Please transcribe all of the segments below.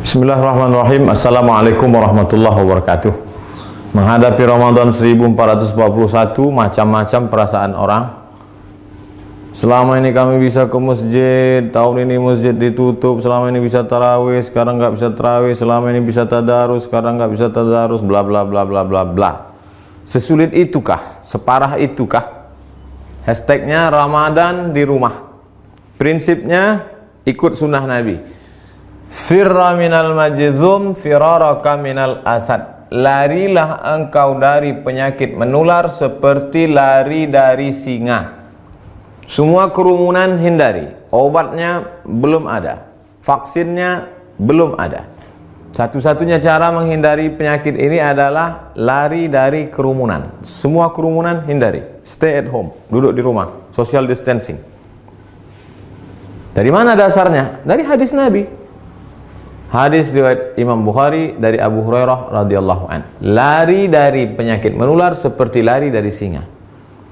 Bismillahirrahmanirrahim. Assalamualaikum warahmatullahi wabarakatuh. Menghadapi Ramadan 1441, macam-macam perasaan orang. Selama ini kami bisa ke masjid, tahun ini masjid ditutup. Selama ini bisa tarawih, sekarang nggak bisa tarawih. Selama ini bisa tadarus, sekarang nggak bisa tadarus. Bla bla bla bla bla bla. Sesulit itukah? Separah itukah? Hashtagnya Ramadan di rumah. Prinsipnya ikut sunnah Nabi. Firra minal majzum firaraka minal asad. Larilah engkau dari penyakit menular seperti lari dari singa. Semua kerumunan hindari. Obatnya belum ada, vaksinnya belum ada. Satu-satunya cara menghindari penyakit ini adalah lari dari kerumunan. Semua kerumunan hindari. Stay at home, duduk di rumah, social distancing. Dari mana dasarnya? Dari hadis Nabi. Hadis riwayat Imam Bukhari dari Abu Hurairah radhiyallahu an. Lari dari penyakit menular seperti lari dari singa.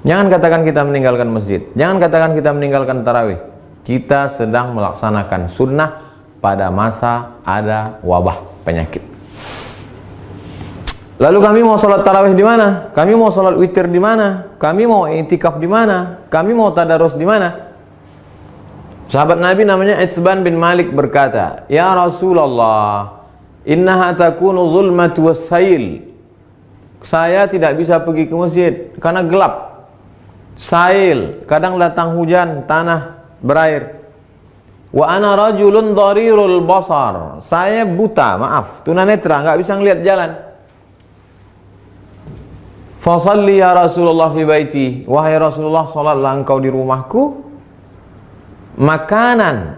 Jangan katakan kita meninggalkan masjid. Jangan katakan kita meninggalkan tarawih. Kita sedang melaksanakan sunnah pada masa ada wabah penyakit. Lalu kami mau sholat tarawih di mana? Kami mau sholat witir di mana? Kami mau i'tikaf di mana? Kami mau tadarus di mana? Sahabat Nabi namanya Itsban bin Malik berkata, "Ya Rasulullah, innaha takunu zulmatu wassail." Saya tidak bisa pergi ke masjid karena gelap. Sail, kadang datang hujan, tanah berair. Wa ana rajulun dharirul basar. Saya buta, maaf, tunanetra, enggak bisa ngelihat jalan. Fa shalli ya Rasulullah fi baiti. Wahai Rasulullah, salatlah engkau di rumahku. Makanan,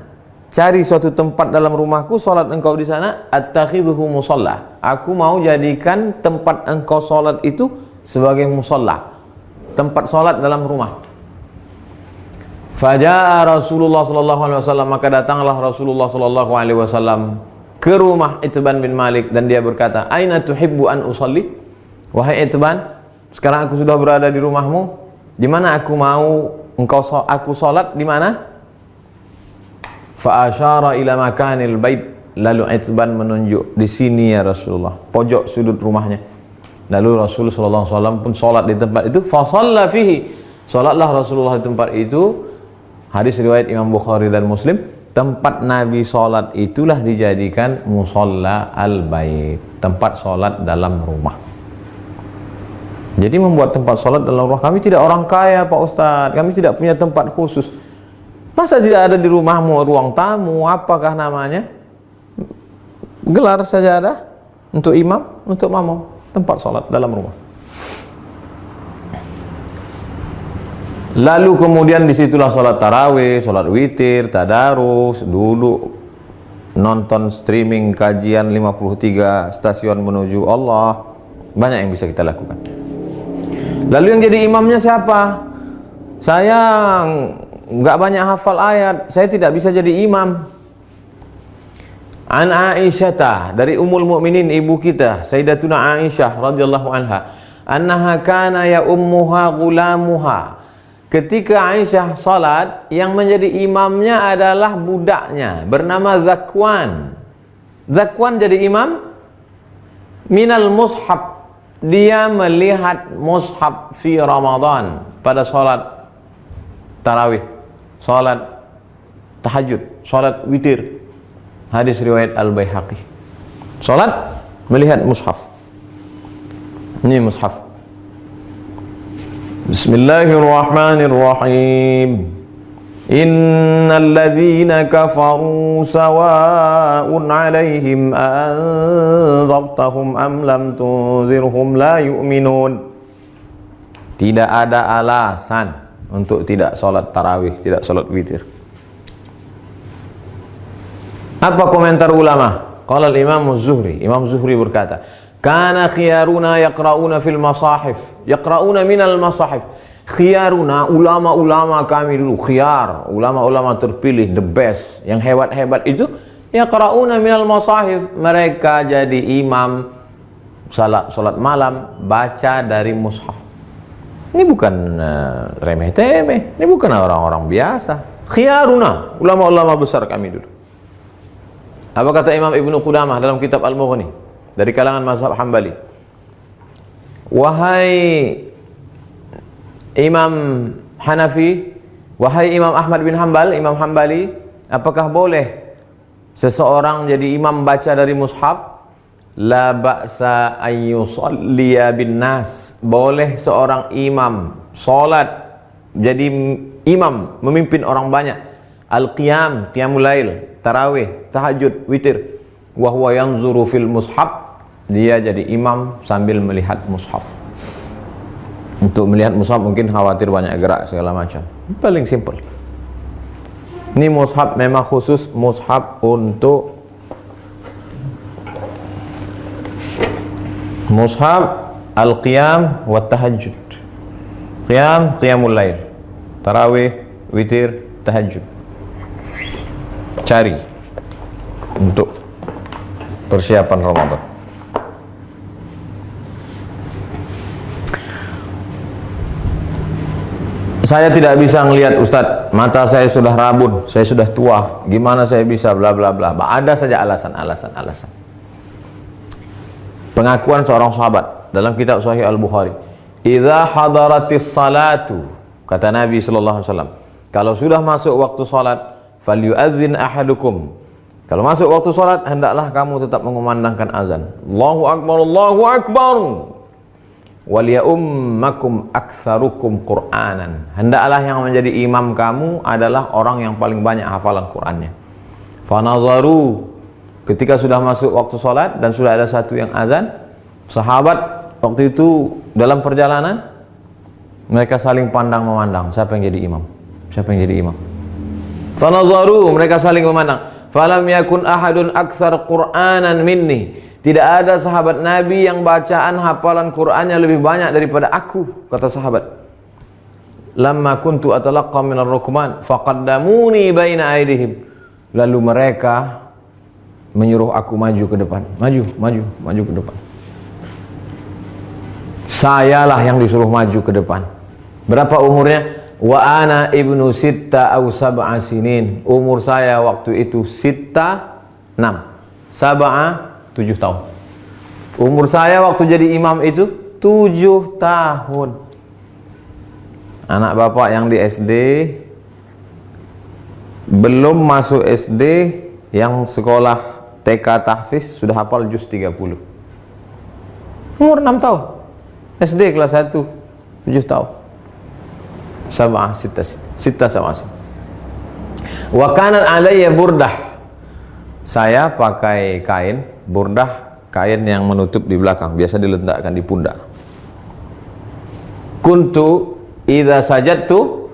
cari suatu tempat dalam rumahku, solat engkau di sana. Attakhidhuhu musalla. Aku mau jadikan tempat engkau solat itu sebagai musalla, tempat solat dalam rumah. Faja'a Rasulullah sallallahu alaihi wasallam, maka datanglah Rasulullah sallallahu alaihi wasallam ke rumah Itsban bin Malik dan dia berkata, "Aina tuhibbu an usalli?" Wahai Itsban, sekarang aku sudah berada di rumahmu. Di mana aku mau aku solat di mana? Fa asyara ila makanil bait. Lalu Itsban menunjuk, di sini ya Rasulullah, pojok sudut rumahnya. Lalu Rasulullah sallallahu alaihi wasallam pun salat di tempat itu. Fa shalla fihi. Salatlah Rasulullah di tempat itu. Hadis riwayat Imam Bukhari dan Muslim. Tempat Nabi salat itulah dijadikan musalla al-bait, tempat salat dalam rumah. Jadi membuat tempat salat dalam rumah. Kami tidak orang kaya, Pak Ustadz. Kami tidak punya tempat khusus. Masa tidak ada di rumahmu ruang tamu, apakah namanya? Gelar saja ada untuk imam, untuk makmum, tempat sholat dalam rumah. Lalu kemudian disitulah sholat tarawih, sholat witir, tadarus, duduk nonton streaming kajian 53 stasiun menuju Allah. Banyak yang bisa kita lakukan. Lalu yang jadi imamnya siapa? Saya nggak banyak hafal ayat, saya tidak bisa jadi imam. An Aisyah, dari Ummul Mukminin, ibu kita Sayyidatuna Aisyah radhiyallahu anha, annaha kana ya ummuha gulamuha. Ketika Aisyah salat, yang menjadi imamnya adalah budaknya bernama Zakwan. Zakwan jadi imam minal mushaf. Dia melihat mushaf fi Ramadan pada salat tarawih, salat tahajud, salat witir. Hadis riwayat Al-Baihaqi. Salat melihat mushaf. Ini mushaf. Bismillahirrahmanirrahim. Innal ladzina kafaru sawa'un 'alaihim anzartahum am lam tunzirhum la yu'minun. Tidak ada alasan untuk tidak sholat tarawih, tidak sholat witir. Apa komentar ulama? Qala al-Imam Az-Zuhri. Imam Zuhri berkata, "Kana khiyaruna yaqra'una fil masahif." Yaqra'una minal masahif. Khiyaruna, ulama-ulama kami dulu, khiyar, ulama-ulama terpilih, the best, yang hebat-hebat itu, yaqra'una minal masahif. Mereka jadi imam salat malam, baca dari mushaf. Ini bukan remeh-temeh, ini bukan orang-orang biasa. Khiyaruna, ulama-ulama besar kami dulu. Apa kata Imam Ibnu Qudamah dalam kitab Al-Mughni dari kalangan mazhab Hambali? Wahai Imam Hanafi, wahai Imam Ahmad bin Hanbal, Imam Hambali, apakah boleh seseorang jadi imam baca dari mushaf? La ba'sa ayyusalliya bin nas. Boleh seorang imam salat jadi imam memimpin orang banyak. Al-qiyam, qiyamul lail, tarawih, tahajud, witir. Wa huwa yanzuru fil mushaf. Dia jadi imam sambil melihat mushaf. Untuk melihat mushaf mungkin khawatir banyak gerak segala macam. Paling simple. Ini mushaf memang khusus mushaf untuk mushaf al-qiyam wa tahajud. Qiyam, qiyamul lail. Tarawih, witir, tahajud. Cari untuk persiapan Ramadan. Saya tidak bisa melihat Ustadz, mata saya sudah rabun, saya sudah tua, gimana saya bisa bla bla bla. Ada saja alasan. Pengakuan seorang sahabat dalam kitab Sahih Al-Bukhari, "Idza hadaratis salatu," kata Nabi sallallahu alaihi wasallam, kalau sudah masuk waktu salat, falyu'adzin ahadukum. Kalau masuk waktu salat, hendaklah kamu tetap mengumandangkan azan. Allahu akbar, Allahu akbar. Waliyummakum aktsarukum Qur'anan. Hendaklah yang menjadi imam kamu adalah orang yang paling banyak hafalan Qur'annya. Fanazaru, ketika sudah masuk waktu salat dan sudah ada satu yang azan, sahabat waktu itu dalam perjalanan mereka saling pandang memandang, siapa yang jadi imam? Siapa yang jadi imam? Fanazaru, mereka saling memandang. Falam yakun ahadun aktsar Qur'anan minni. Tidak ada sahabat Nabi yang bacaan hafalan Qur'annya lebih banyak daripada aku, kata sahabat. Lamma kuntu atalaqqa minar rukman faqaddamuni baina aydihim. Lalu mereka menyuruh aku maju ke depan. Maju ke depan. Sayalah yang disuruh maju ke depan. Berapa umurnya? Wa ana ibnu sitta aw sab'a sinin. Umur saya waktu itu sitta 6. Sab'a 7 tahun. Umur saya waktu jadi imam itu 7 tahun. Anak bapak yang di SD belum masuk SD, yang sekolah TK tahfiz sudah hafal juz 30. Umur 6 tahun. SD kelas 1 7 tahun. Sab'ah sitta sab'ah. Wa kanat alayya burdah. Saya pakai kain burdah, kain yang menutup di belakang, biasa diletakkan di pundak. Kuntu idza sajadtu,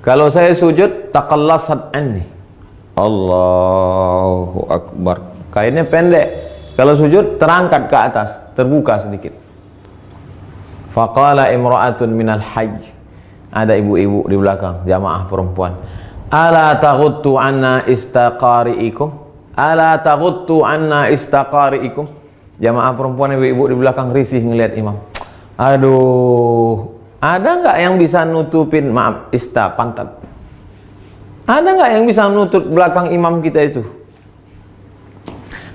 kalau saya sujud, taqallasat anni. Allahu akbar. Kainnya pendek. Kalau sujud terangkat ke atas, terbuka sedikit. Faqala imra'atun minal hajj. Ada ibu-ibu di belakang, jamaah perempuan. Ala taghuttu anna istaqari'ikum? Ala taghuttu anna istaqari'ikum? Jamaah perempuan ibu-ibu di belakang risih ngelihat imam. Aduh, ada nggak yang bisa nutupin, maaf, pantat? Ada nggak yang bisa nutup belakang imam kita itu?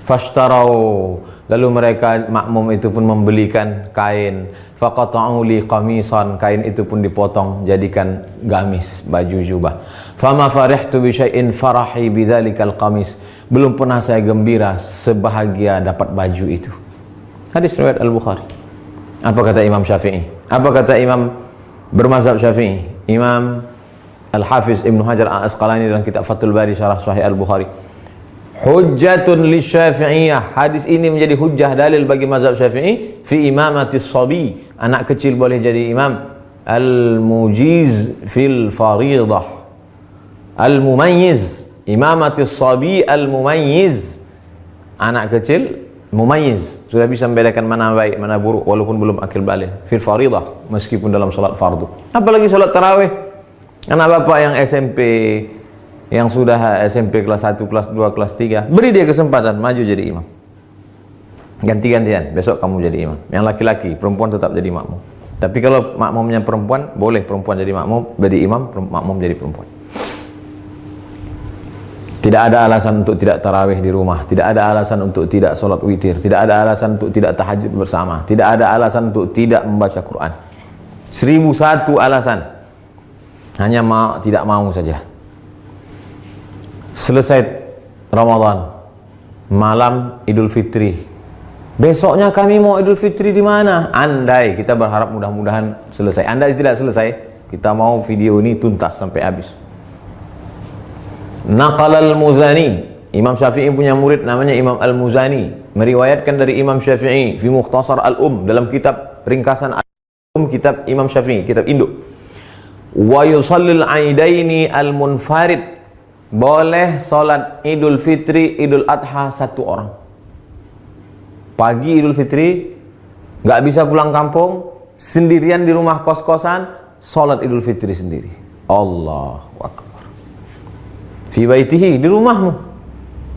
Fashtarau, lalu mereka makmum itu pun membelikan kain. Faqata'u li qamisan, kain itu pun dipotong jadikan gamis, baju jubah. Fama farihtu bi syai'in farahi bidzalikal qamis. Belum pernah saya gembira sebahagia dapat baju itu. Hadis riwayat Al-Bukhari. Apa kata Imam Syafi'i? Apa kata Imam bermazhab Syafi'i? Imam Al-Hafiz Ibnu Hajar Al-Asqalani dalam kitab Fathul Bari Syarah Sahih Al-Bukhari. Hujjatun li Syafi'iyah. Hadis ini menjadi hujjah dalil bagi mazhab Syafi'i fi imamatis sabi. Anak kecil boleh jadi imam. Al-mujiz fil faridah. Al-mumayyiz. Imamatis sabi al-mumayyiz. Anak kecil mumayyiz, sudah bisa membedakan mana baik, mana buruk walaupun belum akil balik. Fil faridah, meskipun dalam salat fardu. Apalagi salat tarawih. Anak bapak yang SMP, yang sudah SMP kelas 1, kelas 2, kelas 3, beri dia kesempatan maju jadi imam. Ganti-gantian, besok kamu jadi imam. Yang laki-laki, perempuan tetap jadi makmum. Tapi kalau makmumnya perempuan, boleh perempuan jadi makmum, jadi imam, makmum jadi perempuan. Tidak ada alasan untuk tidak tarawih di rumah, tidak ada alasan untuk tidak sholat witir, tidak ada alasan untuk tidak tahajud bersama, tidak ada alasan untuk tidak membaca Quran. 1001 alasan. Hanya tidak mau saja. Selesai Ramadan, malam Idul Fitri. Besoknya kami mau Idul Fitri di mana? Andai, kita berharap mudah-mudahan selesai. Andai tidak selesai, kita mau video ini tuntas sampai habis. Naqal al-Muzani, Imam Syafi'i punya murid namanya Imam al-Muzani, meriwayatkan dari Imam Syafi'i fi Mukhtasar al-Um, dalam kitab ringkasan al-Um, kitab Imam Syafi'i, kitab induk. Wa yusallil aidaini al-munfarid, boleh salat Idul Fitri, Idul Adha satu orang. Pagi Idul Fitri, nggak bisa pulang kampung, sendirian di rumah kos-kosan, salat Idul Fitri sendiri. Allahu Akbar. Fi baitihi, di rumahmu.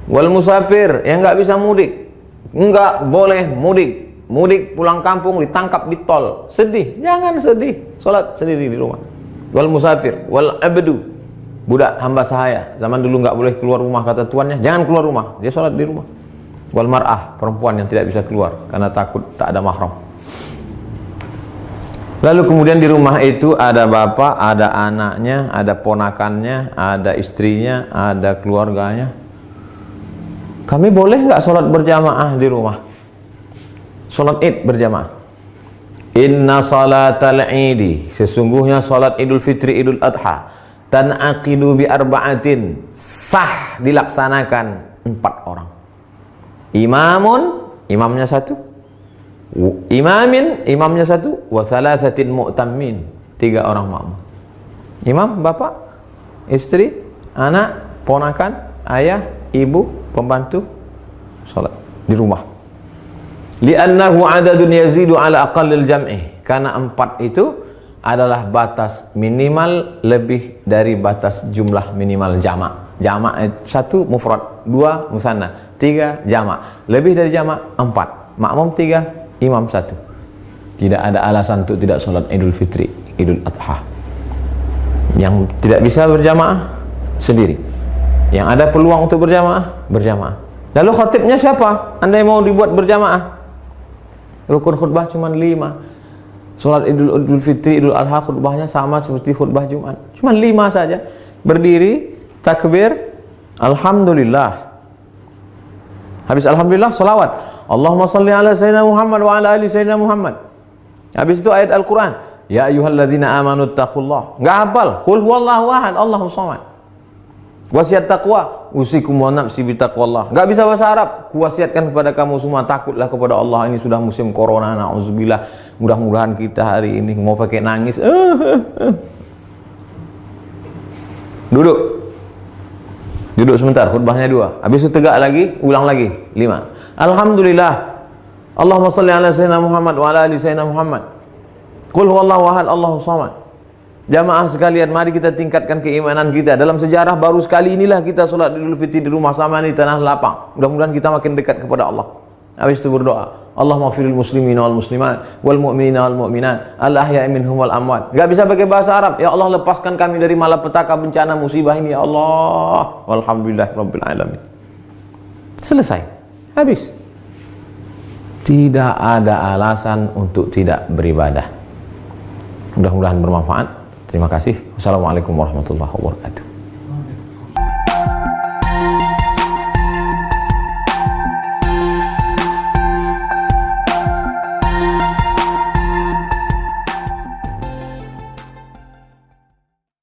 Wal musafir, yang nggak bisa mudik, nggak boleh mudik. Mudik pulang kampung ditangkap di tol, sedih, jangan sedih, salat sendiri di rumah. Wal musafir, wal abdu, budak hamba sahaya, zaman dulu nggak boleh keluar rumah kata tuannya, jangan keluar rumah, dia salat di rumah. Wal mar'ah, perempuan yang tidak bisa keluar karena takut tak ada mahram. Lalu kemudian di rumah itu ada bapak, ada anaknya, ada ponakannya, ada istrinya, ada keluarganya. Kami boleh nggak sholat berjamaah di rumah? Sholat id berjamaah. Inna salatal idi, sesungguhnya sholat Idul Fitri, Idul Adha, tan'aqidu bi arba'atin, sah dilaksanakan 4 orang. Imamun, imamnya 1. Imamin, imamnya 1, wa salasatin mu'tammin, 3 orang makmum. Imam, bapak, istri, anak, ponakan, ayah, ibu, pembantu, salat di rumah. Li'annahu adadun yazidu ala aqallil jam'i, karena 4 itu adalah batas minimal lebih dari batas jumlah minimal jamak. Jamak 1 mufrad, 2 musanna, 3 jamak. Lebih dari jamak 4, makmum 3, imam 1. Tidak ada alasan untuk tidak sholat Idul Fitri, Idul Adha. Yang tidak bisa berjamaah sendiri, yang ada peluang untuk berjamaah, berjamaah. Lalu khatibnya siapa? Andai mau dibuat berjamaah, rukun khutbah cuma 5. Sholat Idul Fitri, Idul Adha khutbahnya sama seperti khutbah Jumat, cuma 5 saja. Berdiri, takbir, alhamdulillah. Habis alhamdulillah, salawat. Allahumma salli ala sayyidina Muhammad wa ala ali sayyidina Muhammad. Habis itu ayat Al-Quran, ya ayyuhalladzina amanu taqullah. Enggak hafal, qul huwallahu ahad, Allahus samad. Wasiat taqwa, usikum wa nafsi bi taqwallah. Enggak bisa bahasa Arab, kuwasiatkan kepada kamu semua takutlah kepada Allah. Ini sudah musim corona, nauzubillah. Mudah-mudahan kita hari ini mau pakai nangis. Duduk sebentar, khutbahnya 2. Habis itu tegak lagi, ulang lagi 5. Alhamdulillah. Allahumma salli ala sayyidina Muhammad wa ala ali sayyidina Muhammad. Qul huwallahu ahad, Allahus samad. Jamaah sekalian, mari kita tingkatkan keimanan kita. Dalam sejarah baru sekali inilah kita salat Idul Fitri di rumah sama di tanah lapang. Mudah-mudahan kita makin dekat kepada Allah. Habis itu berdoa, Allahumma firil muslimin wal muslimat wal mu'minina wal mu'minat al ahya'i minhum wal amwat. Enggak bisa pakai bahasa Arab. Ya Allah, lepaskan kami dari malapetaka, bencana, musibah ini ya Allah. Walhamdulillah rabbil alamin. Selesai. Habis. Tidak ada alasan untuk tidak beribadah. Mudah-mudahan bermanfaat. Terima kasih. Wassalamualaikum warahmatullahi wabarakatuh.